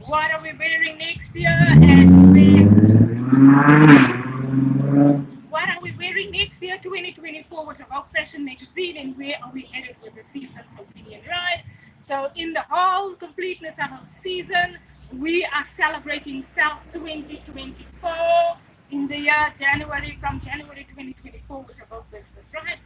what are we wearing next year, and what are we wearing next year, 2024, with AWOKH Fashion Magazine, and where are we headed with the season's opinion, right? So, in the whole completeness of our season, we are celebrating South 2024 in the year January, from January 2024 with AWOKH Business, right?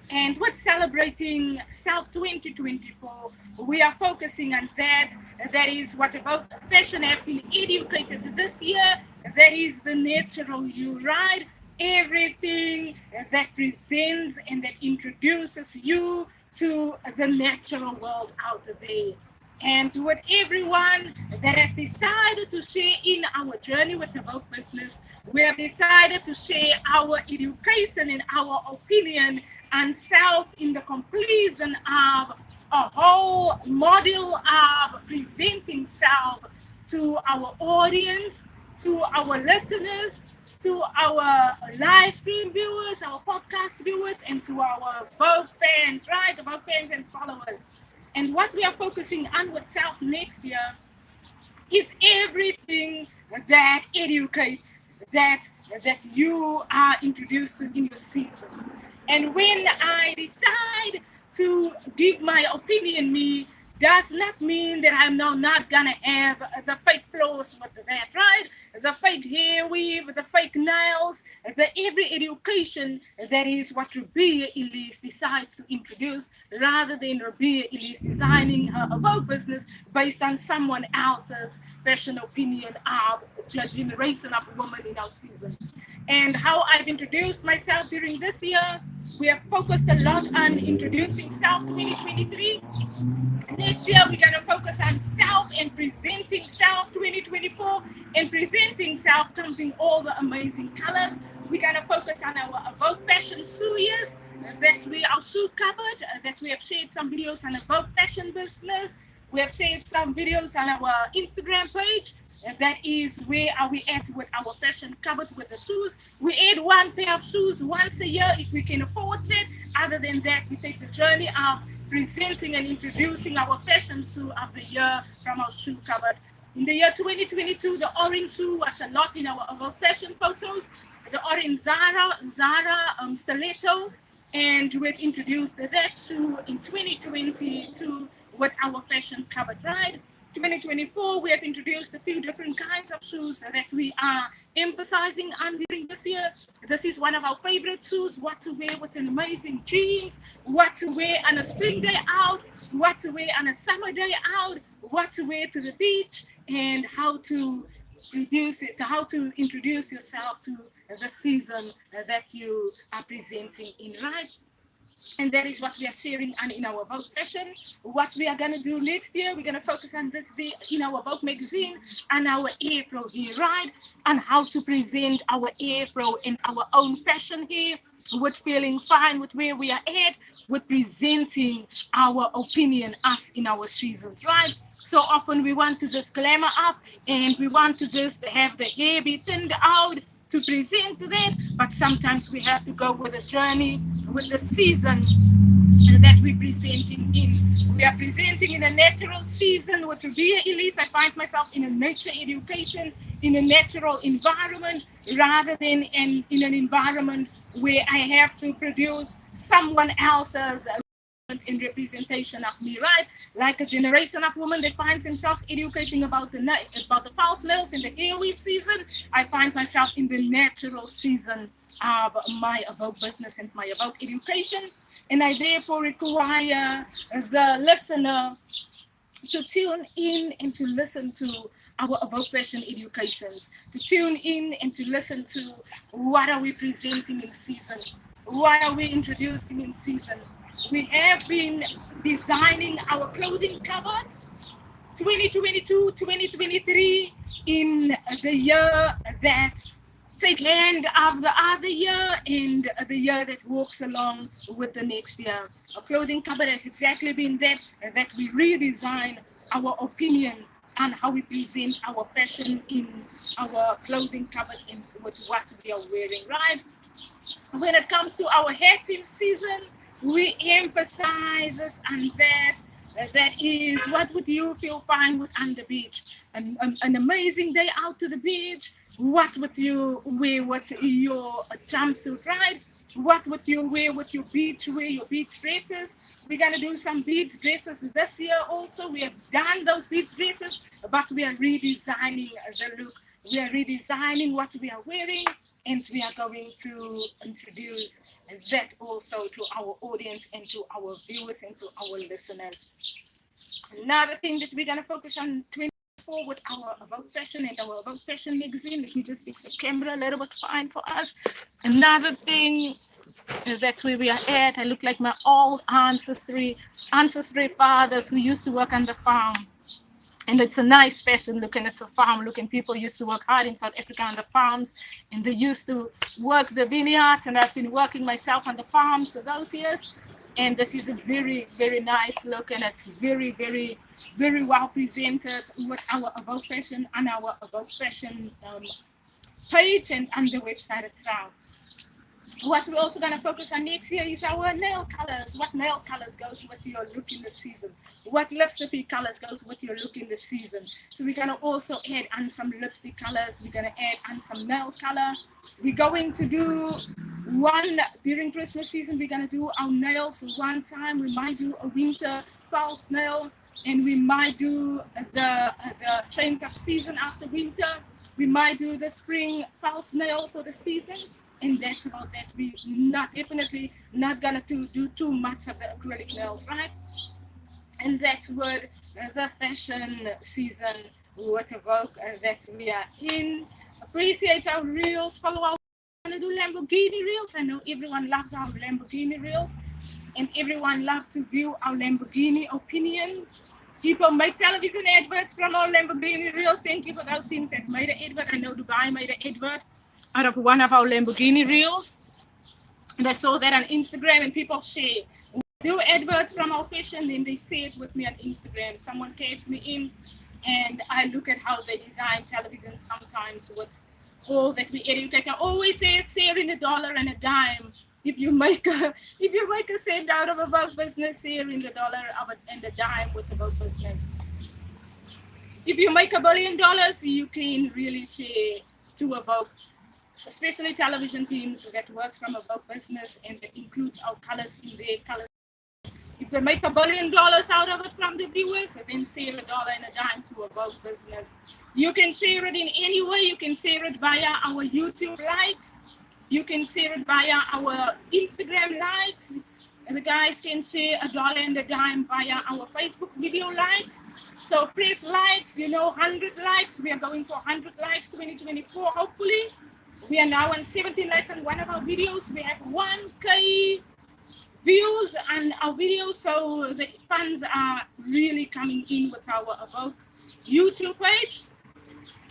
And with celebrating South 2024, we are focusing on that. That is what AWOKH Fashion have been educated this year. That is the natural you, right? Everything that presents and that introduces you to the natural world out there. And with everyone that has decided to share in our journey with AWOKH Business, we have decided to share our education and our opinion on self in the completion of a whole model of presenting self to our audience, to our listeners, to our live stream viewers, our podcast viewers, and to our AWOKH fans, right? AWOKH fans and followers. And what we are focusing on with self next year is everything that educates, that you are introduced to in your season. And when I decide to give my opinion, me does not mean that I'm now not gonna have the fake flows with that, right? The fake hair weave, the fake nails, the every education that is what Rabia Elise decides to introduce, rather than Rabia Elise designing her AWOKH business based on someone else's fashion opinion of the generation of women in our season. And how I've introduced myself during this year, we have focused a lot on introducing Self 2023. Next year, we're going to focus on self and presenting self 2024. And presenting self comes in all the amazing colors. We're going to focus on our AWOKH fashion series, our shoe cupboard, that we have shared some videos on AWOKH fashion business. We have shared some videos on our Instagram page. That is where are we at with our fashion cupboard with the shoes. We add one pair of shoes once a year if we can afford that. Other than that, we take the journey of presenting and introducing our fashion shoe of the year from our shoe cupboard. In the year 2022, the orange shoe was a lot in our AWOKH fashion photos. The orange Zara stiletto, and we've introduced that shoe in 2022 with our fashion cupboard, right? 2024, we have introduced a few different kinds of shoes that we are emphasizing on during this year. This is one of our favorite shoes, what to wear with an amazing jeans, what to wear on a spring day out, what to wear on a summer day out, what to wear to the beach, and how to introduce yourself to the season that you are presenting in, right? And that is what we are sharing in our AWOKH fashion. What we are going to do next year, we're going to focus on this day in our AWOKH magazine and our Afro here, right? And how to present our Afro in our own fashion here, with feeling fine with where we are at, with presenting our opinion us in our seasons, right? So often we want to just glamour up and we want to just have the hair be thinned out to present that, but sometimes we have to go with a journey with the season that we're presenting in. We are presenting in a natural season with Rabia Elise. I find myself in a nature education, in a natural environment, rather than in an environment where I have to produce someone else's in representation of me, right? Like a generation of women that finds themselves educating about the false nails in the hair weave season. I find myself in the natural season of my AWOKH business and my AWOKH education, and I therefore require the listener to tune in and to listen to our AWOKH fashion educations, to tune in and to listen to what are we presenting in season, what are we introducing in season. We have been designing our clothing cupboard 2022, 2023 in the year that take hand of the other year and the year that walks along with the next year. Our clothing cupboard has exactly been that we redesign our opinion on how we present our fashion in our clothing cupboard and with what we are wearing, right? When it comes to our hats in season, we emphasize on that. That is, what would you feel fine with on the beach? an amazing day out to the beach. What would you wear with your jumpsuit, right? What would you wear with your beach wear, your beach dresses? We're gonna do some beach dresses this year also. We have done those beach dresses, but we are redesigning the look. We are redesigning what we are wearing, and we are going to introduce that also to our audience and to our viewers and to our listeners. Another thing that we're gonna focus on with our AWOKH Fashion and our AWOKH Fashion magazine. Let me just fix the camera a little bit fine for us. Another thing, that's where we are at. I look like my old ancestry fathers who used to work on the farm. And it's a nice fashion look, and it's a farm look, and people used to work hard in South Africa on the farms, and they used to work the vineyards, and I've been working myself on the farms for those years. And this is a very, very nice look, and it's very, very, very well presented with our AWOKH Fashion and our AWOKH Fashion page and on the website itself. What we're also going to focus on next year is our nail colors. What nail colors goes with your look in the season? What lipstick colors goes with your look in the season? So we're going to also add on some lipstick colors. We're going to add on some nail color. We're going to do one during Christmas season. We're going to do our nails one time. We might do a winter false nail, and we might do the change of season after winter. We might do the spring false nail for the season. And that's about that. We're definitely not gonna do too much of the acrylic nails, right? And that's what the fashion season would AWOKH that we are in. Appreciate our reels, follow our. We're gonna do Lamborghini reels. I know everyone loves our Lamborghini reels, and everyone loves to view our Lamborghini opinion. People make television adverts from our Lamborghini reels. Thank you for those teams that made an advert. I know Dubai made an advert out of one of our Lamborghini reels. And I saw that on Instagram, and people share. We do adverts from our fashion, then they share it with me on Instagram. Someone tags me in, and I look at how they design television sometimes with all that we educate. I always say share in a dollar and a dime. If you make a cent out of AWOKH business, share in the dollar and a dime with AWOKH business. If you make $1 billion, you can really share to AWOKH, especially television teams that works from AWOKH business, and that includes our colors in their colors. If they make $1 billion out of it from the viewers, then share $1 and a dime to AWOKH business. You can share it in any way. You can share it via our YouTube likes. You can share it via our Instagram likes. And the guys can share $1 and a dime via our Facebook video likes. So press likes, 100 likes. We are going for 100 likes 2024, hopefully. We are now on 17 likes on one of our videos. We have 1K views on our videos, so the funds are really coming in with our AWOKH YouTube page.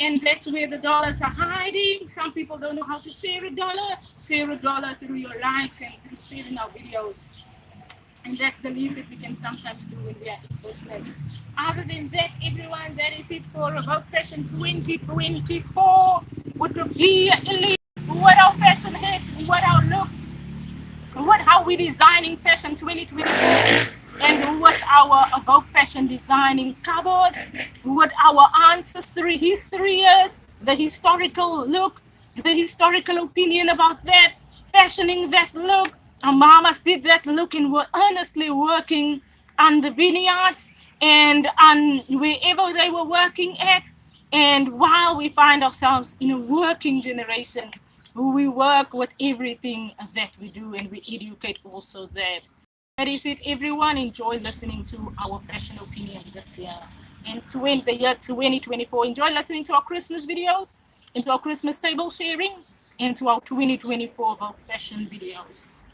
And that's where the dollars are hiding. Some people don't know how to share $1. Share $1 through your likes and through sharing our videos. And that's the least that we can sometimes do when we are in business. Other than that, everyone, that is it for AWOKH Fashion 2024. What will be what our fashion head, what our look, how we designing fashion 2024, and what our AWOKH Fashion designing covered, what our ancestry history is, the historical look, the historical opinion about that, fashioning that look. Our mamas did that look and were earnestly working on the vineyards and on wherever they were working at. And while we find ourselves in a working generation, we work with everything that we do, and we educate also that. That is it, everyone. Enjoy listening to our fashion opinion this year. And to end the year 2024, enjoy listening to our Christmas videos, and to our Christmas table sharing, and to our 2024 AWOKH Fashion videos.